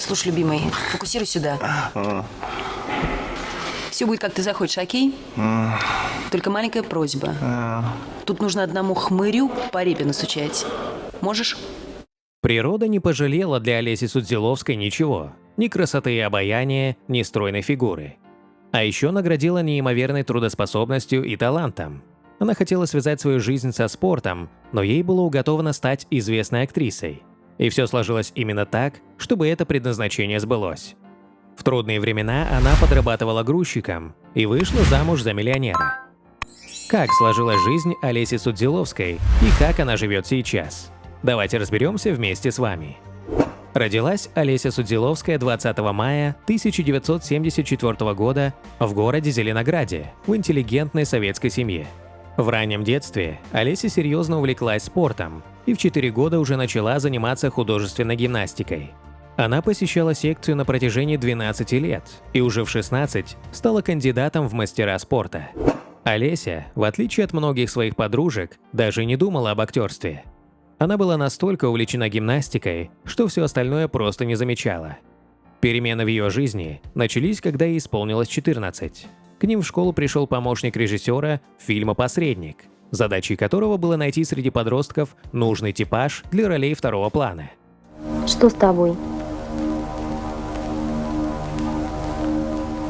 Слушай, любимый, фокусируй сюда. Все будет, как ты захочешь, окей? Только маленькая просьба. Тут нужно одному хмырю по репе настучать. Можешь? Природа не пожалела для Олеси Судзиловской ничего. Ни красоты и обаяния, ни стройной фигуры. А еще наградила неимоверной трудоспособностью и талантом. Она хотела связать свою жизнь со спортом, но ей было уготовано стать известной актрисой. И все сложилось именно так, чтобы это предназначение сбылось. В трудные времена она подрабатывала грузчиком и вышла замуж за миллионера. Как сложилась жизнь Олеси Судзиловской и как она живет сейчас? Давайте разберемся вместе с вами. Родилась Олеся Судзиловская 20 мая 1974 года в городе Зеленограде в интеллигентной советской семье. В раннем детстве Олеся серьезно увлеклась спортом и в 4 года уже начала заниматься художественной гимнастикой. Она посещала секцию на протяжении 12 лет и уже в 16 стала кандидатом в мастера спорта. Олеся, в отличие от многих своих подружек, даже не думала об актерстве. Она была настолько увлечена гимнастикой, что все остальное просто не замечала. Перемены в ее жизни начались, когда ей исполнилось 14. К ним в школу пришел помощник режиссера фильма «Посредник», задачей которого было найти среди подростков нужный типаж для ролей второго плана. Что с тобой?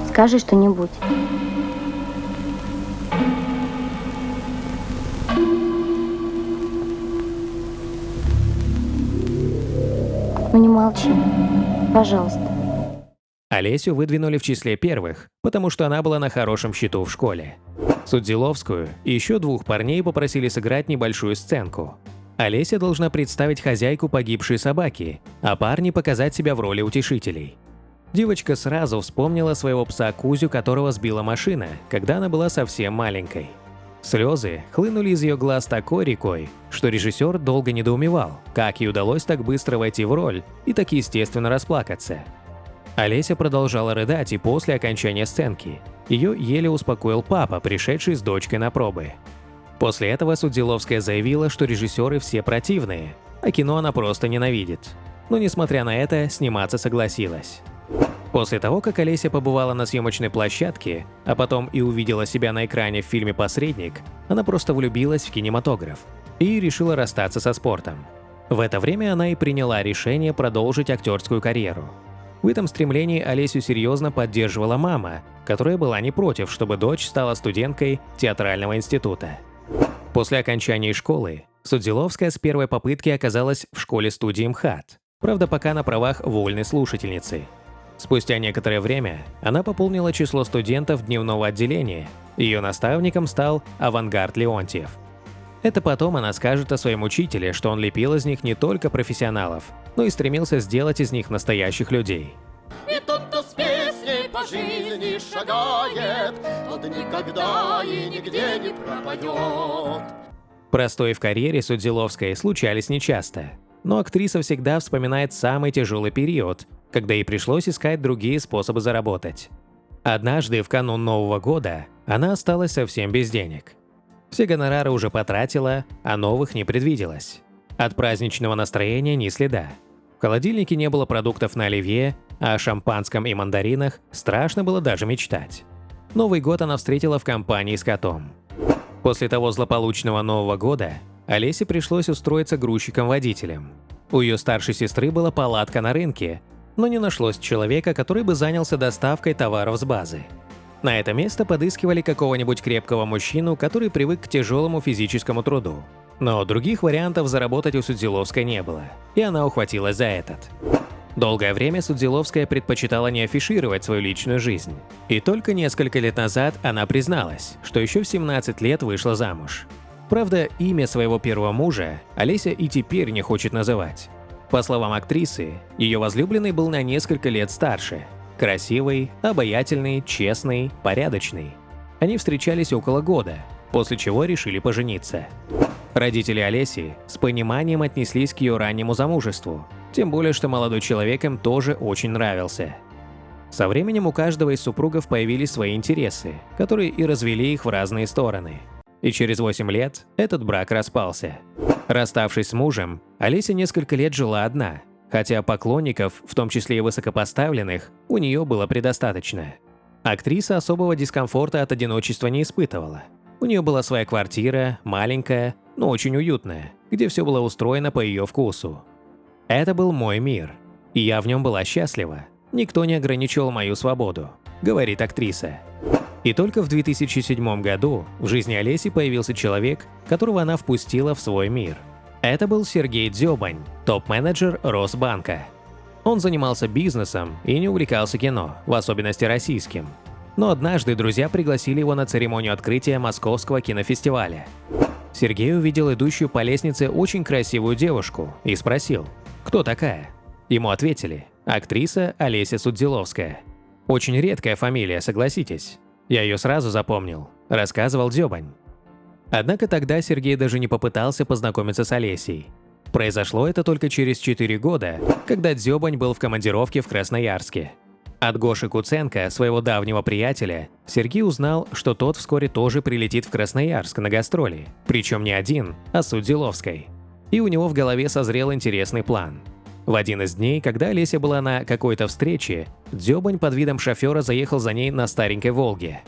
Скажи что-нибудь. Ну не молчи, пожалуйста. Олесю выдвинули в числе первых, потому что она была на хорошем счету в школе. Судзиловскую и еще 2 парней попросили сыграть небольшую сценку. Олеся должна представить хозяйку погибшей собаки, а парни показать себя в роли утешителей. Девочка сразу вспомнила своего пса Кузю, которого сбила машина, когда она была совсем маленькой. Слезы хлынули из ее глаз такой рекой, что режиссер долго недоумевал, как ей удалось так быстро войти в роль и так естественно расплакаться. Олеся продолжала рыдать и после окончания сценки. Ее еле успокоил папа, пришедший с дочкой на пробы. После этого Судзиловская заявила, что режиссеры все противные, а кино она просто ненавидит. Но несмотря на это, сниматься согласилась. После того, как Олеся побывала на съемочной площадке, а потом и увидела себя на экране в фильме «Посредник», она просто влюбилась в кинематограф и решила расстаться со спортом. В это время она и приняла решение продолжить актерскую карьеру. В этом стремлении Олесю серьезно поддерживала мама, которая была не против, чтобы дочь стала студенткой театрального института. После окончания школы Судзиловская с первой попытки оказалась в школе-студии МХАТ, правда пока на правах вольной слушательницы. Спустя некоторое время она пополнила число студентов дневного отделения, ее наставником стал Авангард Леонтьев. Это потом она скажет о своем учителе, что он лепил из них не только профессионалов, но и стремился сделать из них настоящих людей. И тот, кто с песней по жизни шагает, тот никогда и нигде не пропадет. Простои в карьере Судзиловской случались нечасто, но актриса всегда вспоминает самый тяжелый период, когда ей пришлось искать другие способы заработать. Однажды, в канун Нового года, она осталась совсем без денег. Все гонорары уже потратила, а новых не предвиделось. От праздничного настроения ни следа. В холодильнике не было продуктов на оливье, а о шампанском и мандаринах страшно было даже мечтать. Новый год она встретила в компании с котом. После того злополучного Нового года Олесе пришлось устроиться грузчиком-водителем. У ее старшей сестры была палатка на рынке, но не нашлось человека, который бы занялся доставкой товаров с базы. На это место подыскивали какого-нибудь крепкого мужчину, который привык к тяжелому физическому труду. Но других вариантов заработать у Судзиловской не было, и она ухватилась за этот. Долгое время Судзиловская предпочитала не афишировать свою личную жизнь. И только несколько лет назад она призналась, что еще в 17 лет вышла замуж. Правда, имя своего первого мужа Олеся и теперь не хочет называть. По словам актрисы, ее возлюбленный был на несколько лет старше. Красивый, обаятельный, честный, порядочный. Они встречались около года, после чего решили пожениться. Родители Олеси с пониманием отнеслись к ее раннему замужеству, тем более что молодой человек им тоже очень нравился. Со временем у каждого из супругов появились свои интересы, которые и развели их в разные стороны. И через 8 лет этот брак распался. Расставшись с мужем, Олеся несколько лет жила одна, хотя поклонников, в том числе и высокопоставленных, у нее было предостаточно. Актриса особого дискомфорта от одиночества не испытывала. У нее была своя квартира, маленькая, но очень уютная, где все было устроено по ее вкусу. «Это был мой мир, и я в нем была счастлива. Никто не ограничивал мою свободу», — говорит актриса. И только в 2007 году в жизни Олеси появился человек, которого она впустила в свой мир. Это был Сергей Дзёбань, топ-менеджер Росбанка. Он занимался бизнесом и не увлекался кино, в особенности российским. Но однажды друзья пригласили его на церемонию открытия Московского кинофестиваля. Сергей увидел идущую по лестнице очень красивую девушку и спросил, кто такая. Ему ответили, актриса Олеся Судзиловская. Очень редкая фамилия, согласитесь. Я ее сразу запомнил, рассказывал Дзёбань. Однако тогда Сергей даже не попытался познакомиться с Олесей. Произошло это только через 4 года, когда Дзёбань был в командировке в Красноярске. От Гоши Куценко, своего давнего приятеля, Сергей узнал, что тот вскоре тоже прилетит в Красноярск на гастроли, причем не один, а с Судзиловской. И у него в голове созрел интересный план. В один из дней, когда Олеся была на какой-то встрече, Дзёбань под видом шофера заехал за ней на старенькой «Волге».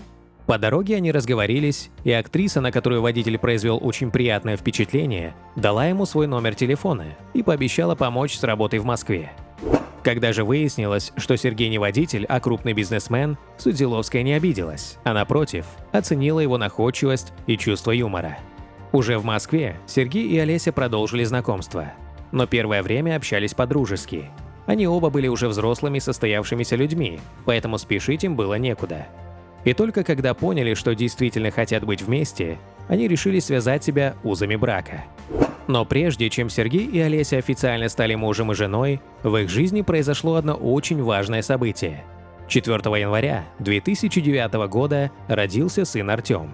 По дороге они разговорились, и актриса, на которую водитель произвел очень приятное впечатление, дала ему свой номер телефона и пообещала помочь с работой в Москве. Когда же выяснилось, что Сергей не водитель, а крупный бизнесмен, Судзиловская не обиделась, а напротив, оценила его находчивость и чувство юмора. Уже в Москве Сергей и Олеся продолжили знакомство, но первое время общались по-дружески. Они оба были уже взрослыми состоявшимися людьми, поэтому спешить им было некуда. И только когда поняли, что действительно хотят быть вместе, они решили связать себя узами брака. Но прежде чем Сергей и Олеся официально стали мужем и женой, в их жизни произошло одно очень важное событие. 4 января 2009 года родился сын Артем.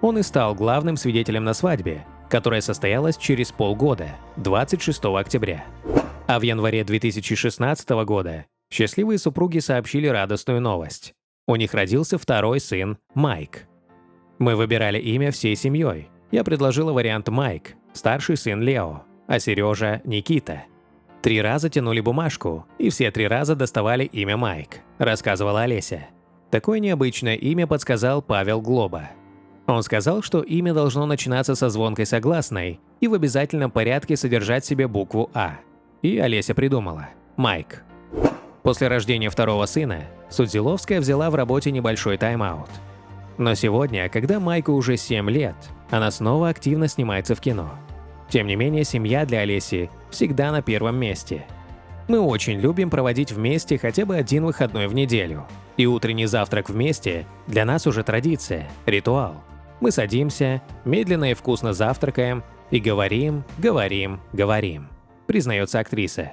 Он и стал главным свидетелем на свадьбе, которая состоялась через полгода, 26 октября. А в январе 2016 года счастливые супруги сообщили радостную новость. У них родился второй сын Майк. Мы выбирали имя всей семьей. Я предложила вариант Майк, старший сын Лео, а Сережа – Никита. 3 раза тянули бумажку, и все 3 раза доставали имя Майк, рассказывала Олеся. Такое необычное имя подсказал Павел Глоба. Он сказал, что имя должно начинаться со звонкой согласной и в обязательном порядке содержать в себе букву «А». И Олеся придумала – Майк. После рождения второго сына Судзиловская взяла в работе небольшой тайм-аут. Но сегодня, когда Майку уже 7 лет, она снова активно снимается в кино. Тем не менее, семья для Олеси всегда на первом месте. Мы очень любим проводить вместе хотя бы один выходной в неделю. И утренний завтрак вместе для нас уже традиция, ритуал. Мы садимся, медленно и вкусно завтракаем и говорим, признается актриса.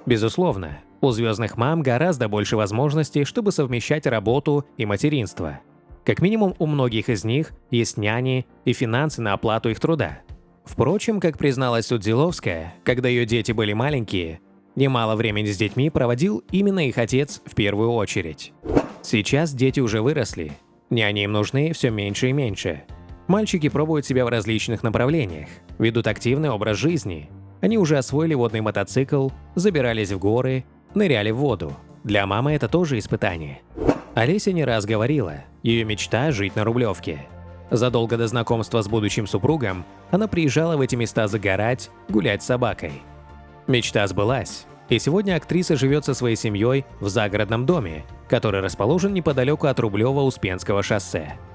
Безусловно, у звездных мам гораздо больше возможностей, чтобы совмещать работу и материнство. Как минимум, у многих из них есть няни и финансы на оплату их труда. Впрочем, как призналась Судзиловская, когда ее дети были маленькие, немало времени с детьми проводил именно их отец в первую очередь. Сейчас дети уже выросли, няни им нужны все меньше и меньше. Мальчики пробуют себя в различных направлениях, ведут активный образ жизни. Они уже освоили водный мотоцикл, забирались в горы, ныряли в воду. Для мамы это тоже испытание. Олеся не раз говорила, ее мечта – жить на Рублевке. Задолго до знакомства с будущим супругом она приезжала в эти места загорать, гулять с собакой. Мечта сбылась, и сегодня актриса живет со своей семьей в загородном доме, который расположен неподалеку от Рублево-Успенского шоссе.